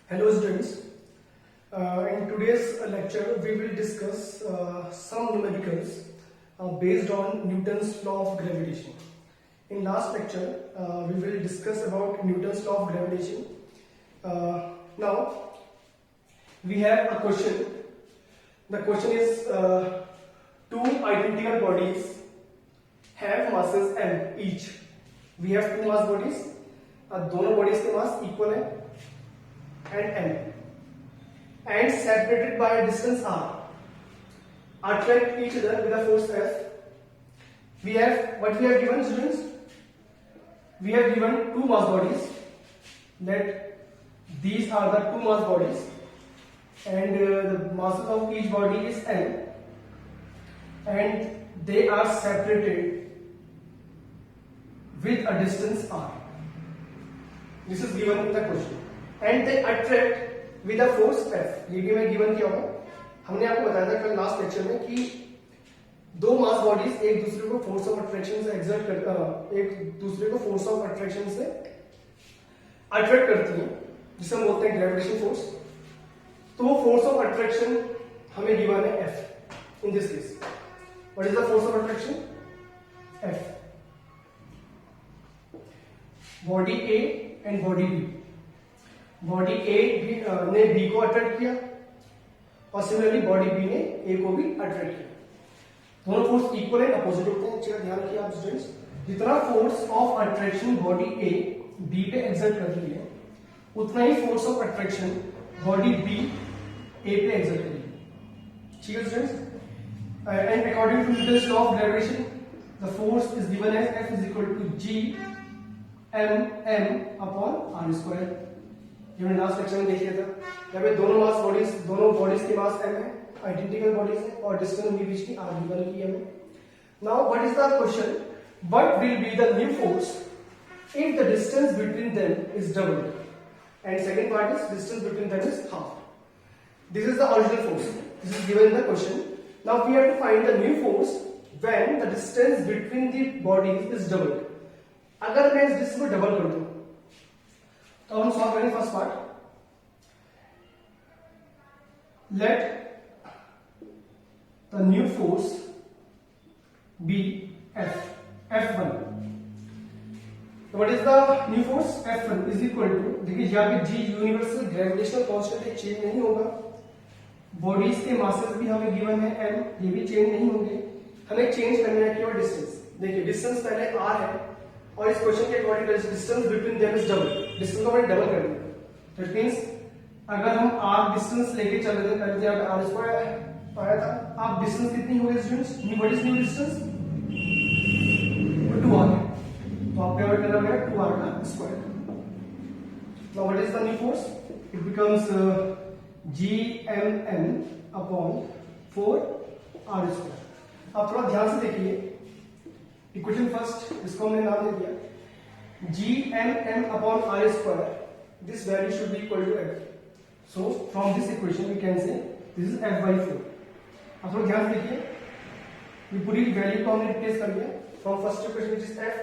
Hello students, in today's lecture we will discuss some numericals based on Newton's law of gravitation. In last lecture we will discuss about Newton's law of gravitation. Now we have a question. The question is two identical bodies have masses m each. We have two mass bodies. दोनों bodies के mass equal है and m, and separated by a distance r, attract each other with a force F. We have what we have given, students? We have given two mass bodies. That these are the two mass bodies, and the masses of each body is m, and they are separated with a distance r. This is given in the question. And they attract with a force F. ये भी मैं given किया होगा. हमने आपको बताया था कल लास्ट लेक्चर में कि दो मास बॉडीज एक दूसरे को फोर्स ऑफ अट्रैक्शन से एक्सर्ट कर एक दूसरे को फोर्स ऑफ अट्रैक्शन से अट्रैक्ट करती हैं, जिसे हम बोलते हैं ग्रेविटेशन फोर्स. तो वो फोर्स ऑफ अट्रैक्शन हमें गिवन है F. In this case what is the force of attraction? F. Body A and body B. Body A ने B को अट्रैक्ट किया और सिमिलरली बॉडी B ने A को भी अट्रैक्ट किया. दोनों फोर्स इक्वल है, अपोजिट होते हैं. चलिए ध्यान रखिए आप स्टूडेंट्स. जितना force of attraction body A B पे एक्सर्ट कर रही है, उतना ही force of attraction body B A पे एक्सर्ट कर रही है. ठीक है students. And according to Newton's law of gravitation the force is given as F is equal to G m upon r square. जो हमने लास्ट लेक्चर में देख लिया था. यहाँ पे दोनों बॉडीज के मास m है, आइडेंटिकल बॉडीज है, और डिस्टेंस उनके बीच की r गिवन की है. Now what is the question? What will be the new force if the distance between them is double, and second part is distance between them is half. This is the original force. This is given in the question. Now we have to find the new force when the distance between the bodies is double. अगर मैं इस distance को double कर दूं तो हम solve करेंगे first part. Let the new force be F1. What is the new force? F1 is equal to, देखिए यहाँ पे G यूनिवर्सल ग्रेविटेशनल कांस्टेंट है, चेंज नहीं होगा. बॉडीज के मासेस भी हमें गिवन है m, ये भी चेंज नहीं होंगे. हमें चेंज करना है केवल डिस्टेंस. देखिए डिस्टेंस पहले r है, और इस क्वेश्चन के according distance between them is double. Distance को हमें डबल करना है. तो इट मींस अगर हम r डिस्टेंस लेके चल रहे थे, पहले यहाँ पे r स्क्वायर आया था. आप डिस्टेंस कितनी हो गई students? What is new distance? 2r. तो आप क्या करना है? 2r का square. Now what is the new force? It becomes Gmn upon 4r square. आप थोड़ा ध्यान से देखिए इक्वेशन फर्स्ट, इसको हमने नाम दे दिया Gmn upon r square. This value should be equal to F. So from this equation we can say this is F by 4. आप थोड़ा ध्यान से देखिए, ये पूरी वैल्यू को हमने रिप्लेस कर दिया from first equation which is F.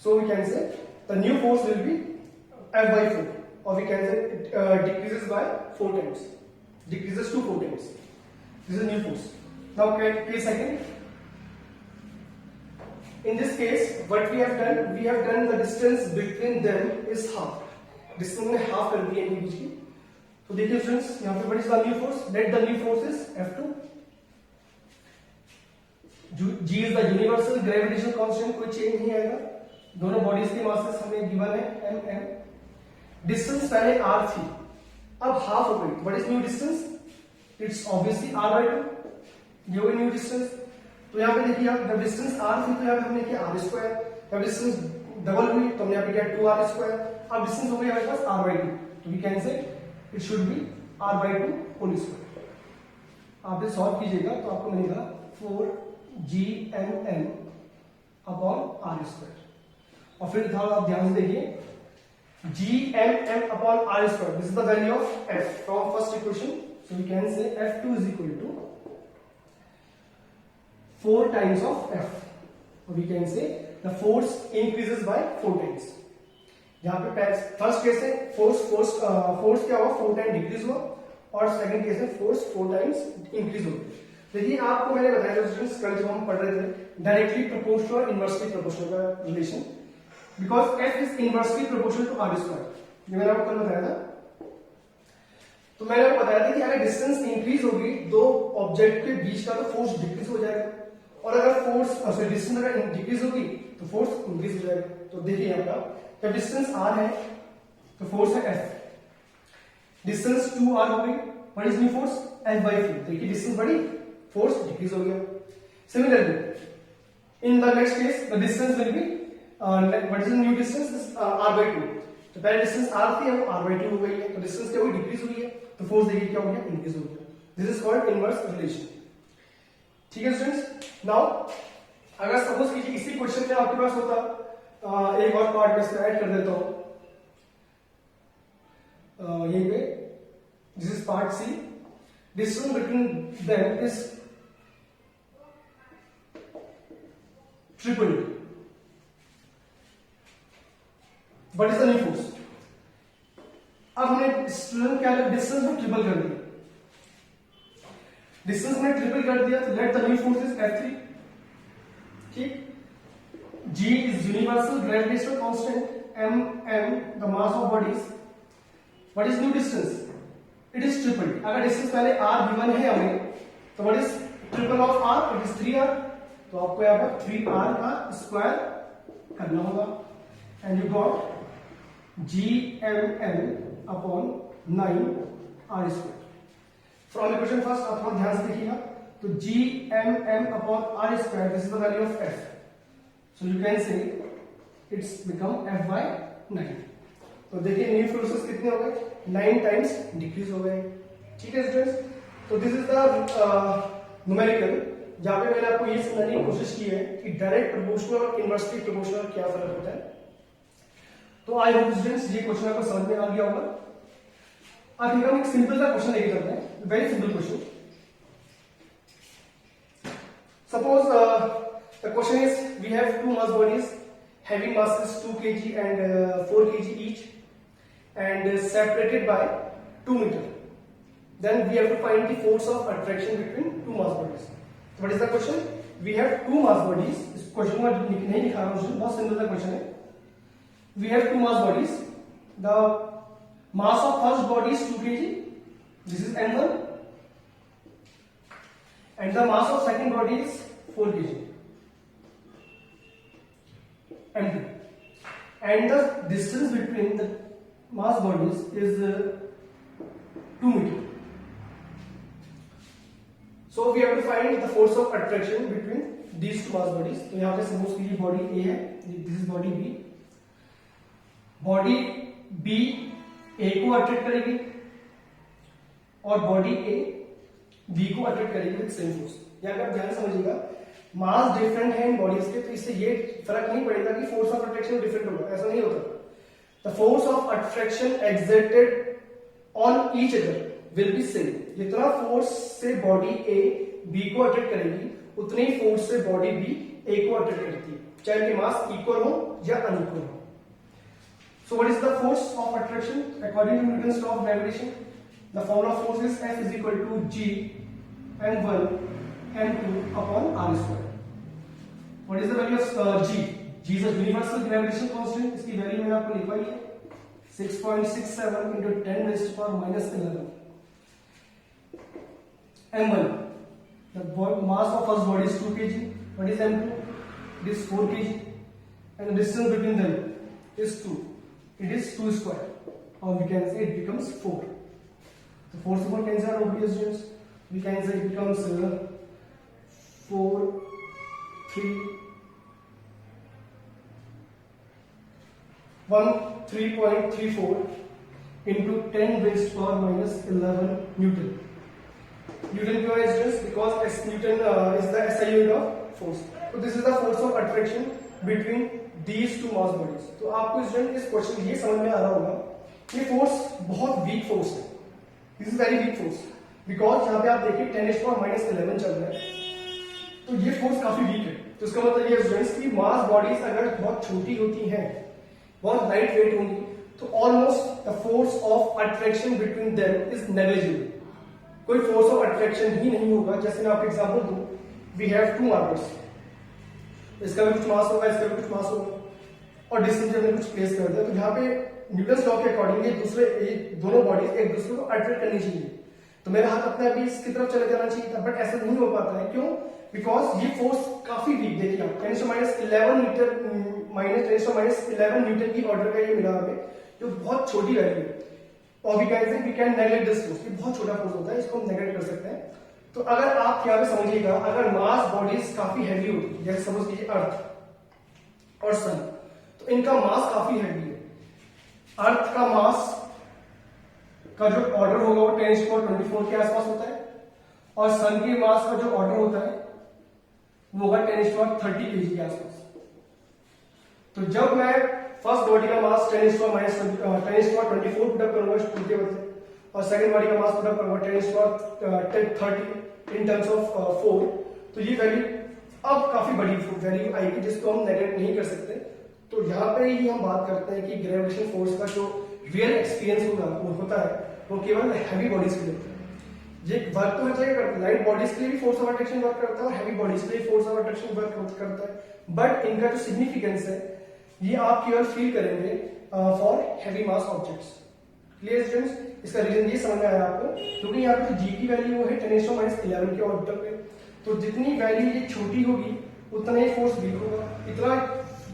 So we can say the new force will be F by 4, or we can say it decreases by 4 times, decreases to 4 times. This is new force. Now case second. In this case, what we have done the distance between them is half. Distance में half कर दिया इनके बीच की. तो देखिए students, यहाँ पे what is the new force? Let the new force is F2. G is the universal gravitational constant, कोई चेंज नहीं आएगा. दोनों बॉडीज के मासेस हमें गिवन है m. डिस्टेंस पहले r थी, अब हाफ हो गई. What is new distance? It's obviously r by 2. ये हुई न्यू डिस्टेंस. तो यहाँ पे देखिए आप, जब डिस्टेंस r थी तो यहाँ पे हमने किया r स्क्वायर. जब डिस्टेंस डबल हुई तो हमने यहाँ पे किया 2r स्क्वायर. अब डिस्टेंस हो गई हमारे पास r by 2. तो we can say it should be r by 2 whole square. आप इसे सॉल्व कीजिएगा तो आपको मिलेगा 4Gmn अपॉन r स्क्वायर. और फिर आप ध्यान से देखिए Gmn upon r square. This is the value of F from first equation. So we can say F2 is equal to 4 times of F. We can say the force increases by 4 times. यहाँ पे first case है force क्या हुआ 4 time decrease हुआ, और second case में force 4 times increase हो गई। देखिए आपको मैंने बताया स्टूडेंट्स कल जब हम पढ़ रहे थे डायरेक्टली प्रोपोर्शनल और इनवर्सली प्रोपोर्शनल का relation, because F is inversely proportional to R square, ये मैंने आपको कल बताया था। तो मैंने आपको बताया था कि अगर डिस्टेंस इंक्रीज होगी दो ऑब्जेक्ट के बीच का तो फोर्स डिक्रीज हो जाएगा, और अगर डिस्टेंस अगर डिक्रीज होगी तो फोर्स इंक्रीज हो जाएगा। तो देखिए यहाँ पर जब डिस्टेंस आर है तो फोर्स है एफ, डिस्टेंस 2r हो गई, what is new force F/4। देखिए डिस्टेंस बढ़ी, फोर्स डिक्रीज हो गया। Similarly in the next case the distance will be what is the new distance r/2। तो पहले डिस्टेंस r थी, अब r/2 हो गई है, तो डिस्टेंस क्या हुई डिक्रीज हुई है, तो फोर्स देखिए क्या हो गया इंक्रीज हो गया। This is called inverse relation. ठीक है स्टूडेंट्स। नाउ अगर सपोज कीजिए इसी क्वेश्चन में आपके पास होता एक और पार्ट में इसमें ऐड कर देता हूं यहीं पे, this is part C, distance between them is triple. What is the new force? अब हमने स्टूडेंट क्या डिस्टेंस में ट्रिपल कर दिया, डिस्टेंस में ट्रिपल कर दिया, तो late the new force is F3। ठीक, G is universal gravitational constant, m the mass of bodies, what is new distance? It is triple। अगर डिस्टेंस पहले r given है हमें, तो what is triple of r? It is 3r। तो आपको यहाँ पर 3r का स्क्वायर करना होगा, and you got gmn upon 9r square। From equation first आप थोड़ा ध्यान से देखिएगा, तो gmn upon r square, this is the value of f, so you can say it's become f/9। तो देखिए न्यू फोर्सेस कितने हो गए, 9 टाइम्स डिक्रीज हो गए। ठीक है स्टूडेंट्स, तो दिस इज द न्यूमेरिकल जहां पे मैंने आपको ये समझाने की कोशिश की है कि डायरेक्ट प्रोपोर्शनल और इनवर्सली प्रोपोर्शनल क्या फर्क होता है। तो आई होप स्टूडेंट्स ये क्वेश्चन आपको समझ में आ गया होगा। अब हम एक सिंपल सा क्वेश्चन लेके चलते हैं, very simple question. Suppose the question is we have two mass bodies having masses 2 kg and 4 kg each and separated by 2 meter, then we have to find the force of attraction between two mass bodies। So what is the question? We have two mass bodies, इस question में नहीं लिखा रहा हूं, बहुत simple सा question है। We have two mass bodies, the mass of first body is 2 kg, this is m1, and the mass of second body is 4 kg, m2, and the distance between the mass bodies is 2 meter। So we have to find the force of attraction between these two mass bodies। तो यहाँ पे suppose कीजिए body A है, this is body B, body B A को attract करेगी और body A B को attract करेगी विद सेम फोर्स। यहाँ पे आप ध्यान समझिएगा, मास डिफरेंट है इन बॉडीज के, तो इससे ये फर्क नहीं पड़ेगा कि फोर्स ऑफ अट्रैक्शन डिफरेंट होगा, ऐसा नहीं होता। The force of attraction exerted on each other will be same. जितना फोर्स से बॉडी ए बी को अट्रैक्ट करेगी उतने ही फोर्स से बॉडी बी ए को अट्रैक्ट करती है, चाहे उनके मास इक्वल हो या अनइक्वल हो। So what is the force of attraction according to Newton's law of gravitation? The formula of force is F is equal to G m1 m2 upon r square। What is the value of G? G is a universal gravitational constant, इसकी value मैंने आपको लिखवाई है 6.67 into 10 raised to power minus 11। m1, the mass of first body is 2 kg, what is m2? It is 4 kg, and the distance between them is 2, it is 2 square, or we can say it becomes 4। The force over cancel out over here students, we can say it becomes 4 3 3.34 into 10 raised to power minus 11 Newton। Newton क्यों है students? Because Newton is the SI unit of force। So this is the force of attraction between these two mass bodies। तो आपको student इस question ये समझ में आ रहा होगा ये फोर्स बहुत वीक फोर्स है, this is very weak force, because यहाँ पे आप देखिए 10 raised to power minus 11 चल रहा है, तो ये फोर्स काफी वीक है। तो इसका मतलब ये स्टूडेंट्स की मास बॉडीज अगर बहुत छोटी होती हैं, बहुत लाइट वेट होंगी, तो almost the force of attraction between them is negligible. कोई फोर्स ऑफ अट्रैक्शन ही नहीं होगा। जैसे मैं आपको एग्जांपल दूं, वी हैव टू मार्बल्स, इसका भी कुछ मास होगा, इसका भी कुछ मास होगा, और डिस्टेंस हमने कुछ प्लेस कर दिया, तो यहाँ पे न्यूटन्स लॉ के अकॉर्डिंग ये दोनों बॉडीज एक दूसरे को अट्रैक्ट करनी चाहिए। तो मेरा हाथ अपने अभी इसकी तरफ चले जाना चाहिए था, बट ऐसा नहीं हो पाता है। क्यों? बिकॉज ये फोर्स काफी वीक, देखिए आप 10⁻11 मीटर माइनस 10⁻11 न्यूटन की ऑर्डर का ये मिला हमें, जो बहुत छोटी वैल्यू है। और we can neglect this force, ये बहुत छोटा फोर्स होता है, इसको हम नेगलेक्ट कर सकते हैं। तो अगर आप यहाँ पे समझिएगा, अगर मास बॉडीज काफी हैवी होती है, जैसे सपोज कीजिए अर्थ और सन, तो इनका मास काफी हैवी है। अर्थ का मास का जो ऑर्डर होगा वो 10⁻24 के आसपास होता है, और सन के मास का जो ऑर्डर होता है वो होगा 10⁻30 kg के आसपास। तो जब मैं फर्स्ट बॉडी का मास 10⁻24 पुटअप करूंगा टूटते वक्त, और सेकंड बॉडी का मास पुटअप करूंगा 10⁻30 इन टर्म्स ऑफ 4, तो ये वैल्यू अब काफी बड़ी वैल्यू आएगी, जिसको हम नेगलेक्ट नहीं कर सकते। तो यहाँ पे ही हम बात करते हैं कि ग्रेविटेशन फोर्स का जो रियल एक्सपीरियंस होता है वो केवल हैवी बॉडीज के लिए होता है। ये वर्क तो हर जगह करता है, लाइट बॉडीज के लिए भी फोर्स ऑफ अट्रैक्शन वर्क करता है, और हैवी बॉडीज के लिए फोर्स ऑफ अट्रैक्शन वर्क करता है, बट इनका जो सिग्निफिकेंस है ये आप केवल फील करेंगे for heavy mass objects. Clear students? इसका रीजन ये समझ में आया आपको, क्योंकि यहाँ पे जो जी की वैल्यू है 10⁻11 के ऑर्डर पे, तो जितनी वैल्यू ये छोटी होगी उतना ही फोर्स वीक होगा। इतना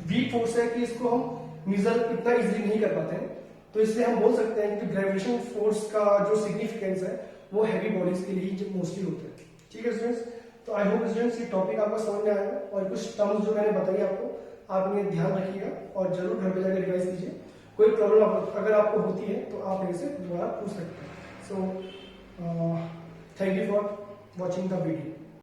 वीक फोर्स है कि इसको हम मेजर इतना इजीली नहीं कर पाते हैं। तो इसलिए हम बोल सकते हैं कि ग्रेविटेशन फोर्स का जो सिग्निफिकेंस है वो हैवी बॉडीज के लिए मोस्टली होता है। ठीक है स्टूडेंट्स? तो आई होप स्टूडेंट्स ये टॉपिक आपको समझ में आएगा, और कुछ टर्म्स जो मैंने बताई आपको आप इन्हें ध्यान रखिएगा, और जरूर घर पे जाकर रिवाइज कीजिए। कोई प्रॉब्लम अगर आपको होती है तो आप मेरे से दोबारा पूछ सकते हैं। So thank you for watching the video.